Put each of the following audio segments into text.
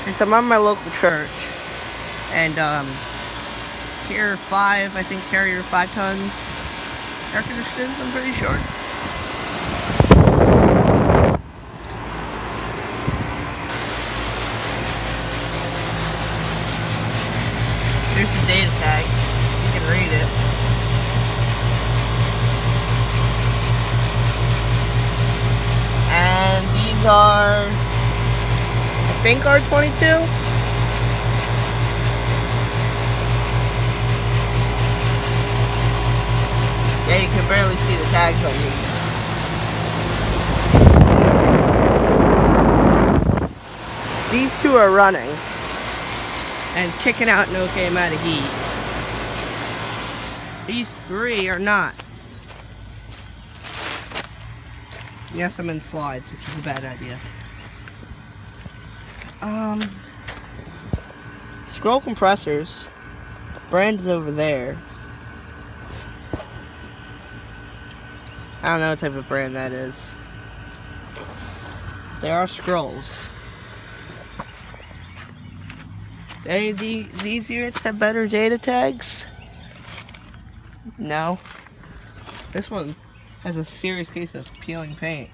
I'm at my local church, and here 5, I think, Carrier 5-ton air conditioners, I'm pretty sure. Here's the data tag. You can read it. And these are, I think, R22. Yeah, you can barely see the tags on these. These two are running and kicking out an okay amount of heat. These 3 are not. Yes, I'm in slides, which is a bad idea. Scroll compressors. Brand is over there. I don't know what type of brand that is. They are scrolls. These units have better data tags? No. This one has a serious case of peeling paint.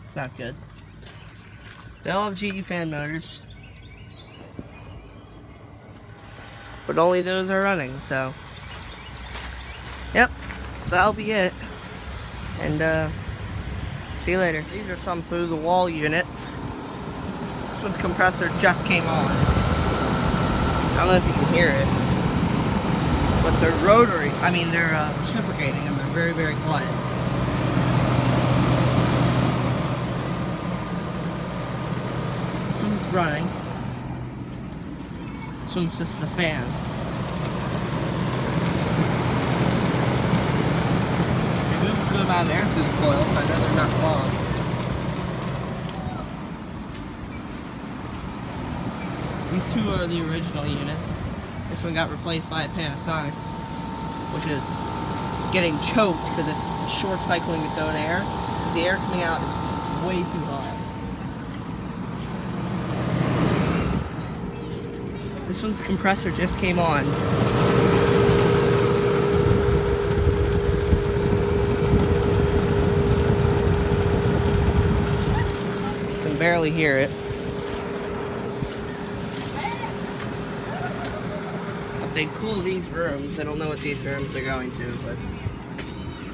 It's not good. They all have GE fan motors. But only those are running, so. Yep. So that'll be it. And see you later. These are some through the wall units. This one's compressor just came on. I don't know if you can hear it. But they're rotary. I mean, they're reciprocating and they're very, very quiet. This one's running. This one's just the fan. They move a good amount of air through the coils. I know they're not clogged. These 2 are the original units. This one got replaced by a Panasonic, which is getting choked because it's short cycling its own air, because the air coming out is way too hot. This one's compressor just came on. You can barely hear it. They cool these rooms. I don't know what these rooms are going to, but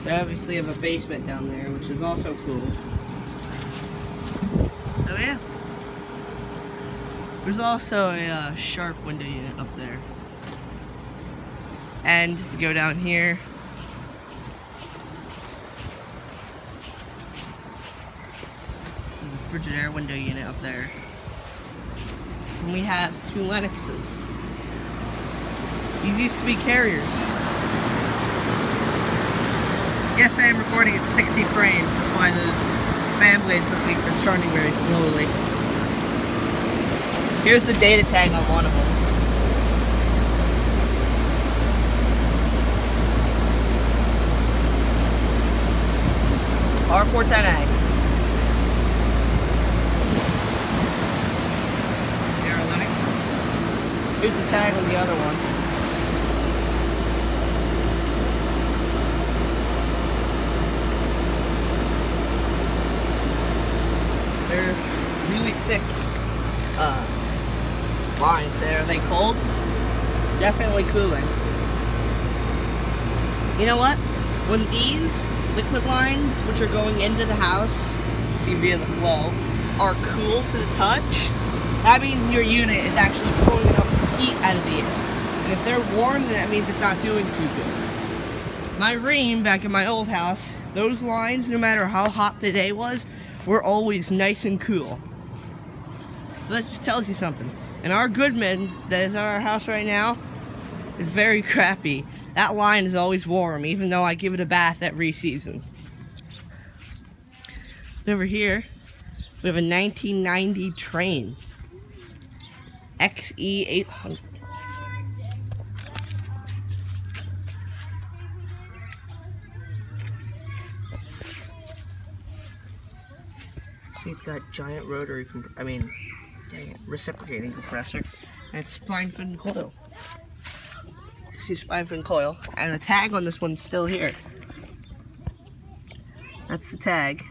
they obviously have a basement down there, which is also cool. So yeah. There's also a sharp window unit up there. And if you go down here, there's a Frigidaire window unit up there. And we have 2 Lennoxes. These used to be Carriers. Yes, I am recording at 60 frames. That's why those fan blades look like they're turning very slowly. Here's the data tag on one of them. R410A. There are Lennoxes. Here's the tag on the other one. They're really thick lines there. Are they cold? Definitely cooling. You know what? When these liquid lines, which are going into the house, see via the flow, are cool to the touch, that means your unit is actually pulling enough heat out of the air. And if they're warm, then that means it's not doing too good. My Rheem, back in my old house, those lines, no matter how hot the day was, were always nice and cool. So that just tells you something. And our Goodman, that is at our house right now, is very crappy. That line is always warm, even though I give it a bath every season. Over here, we have a 1990 Trane XE800. See, it's got giant rotary, dang it, reciprocating compressor. And it's spine fin coil. See spine fin coil. And the tag on this one's still here. That's the tag.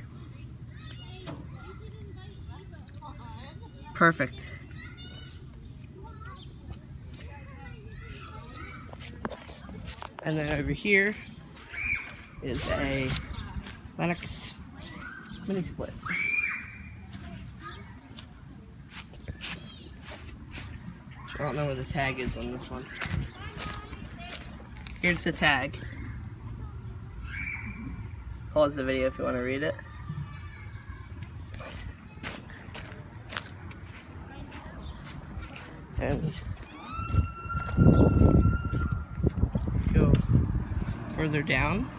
Perfect. And then over here is a Lennox mini split. I don't know where the tag is on this one. Here's the tag. Pause the video if you want to read it. And go further down.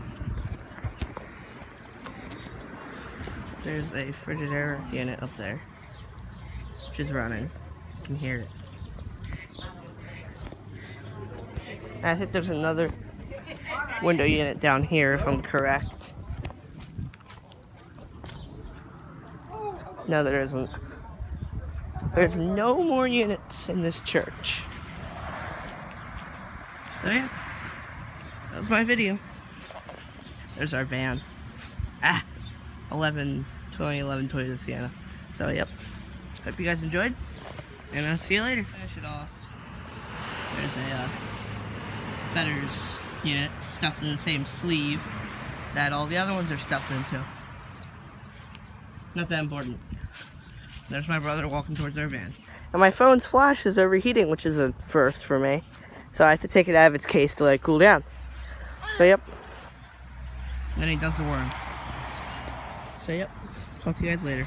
There's a Frigidaire unit up there, which is running. You can hear it. And I think there's another window unit down here, if I'm correct. No, there isn't. There's no more units in this church. So yeah, that was my video. There's our van. 2011 Toyota Sienna. So yep, hope you guys enjoyed, and I'll see you later. Finish it off. There's a Fetters unit stuffed in the same sleeve that all the other ones are stuffed into. Not that important. There's my brother walking towards our van. And my phone's flash is overheating, which is a first for me. So I have to take it out of its case to let it cool down. So yep. Then he does the worm. So yep. Talk to you guys later.